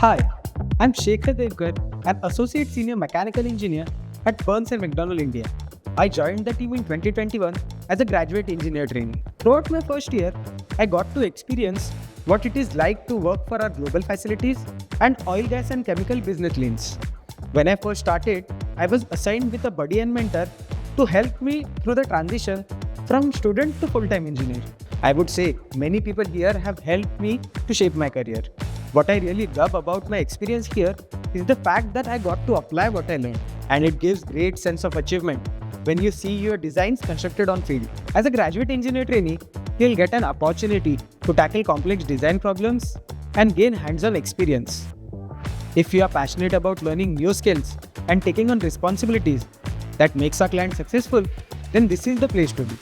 Hi, I'm Shekhar Devkar, an Associate Senior Mechanical Engineer at Burns and McDonnell India. I joined the team in 2021 as a graduate engineer trainee. Throughout my first year, I got to experience what it is like to work for our global facilities and oil, gas, and chemical business lanes. When I first started, I was assigned with a buddy and mentor to help me through the transition from student to full-time engineer. I would say many people here have helped me to shape my career. What I really love about my experience here is the fact that I got to apply what I learned, and it gives great sense of achievement when you see your designs constructed on field. As a graduate engineer trainee, you'll get an opportunity to tackle complex design problems and gain hands-on experience. If you are passionate about learning new skills and taking on responsibilities that makes our client successful, then this is the place to be.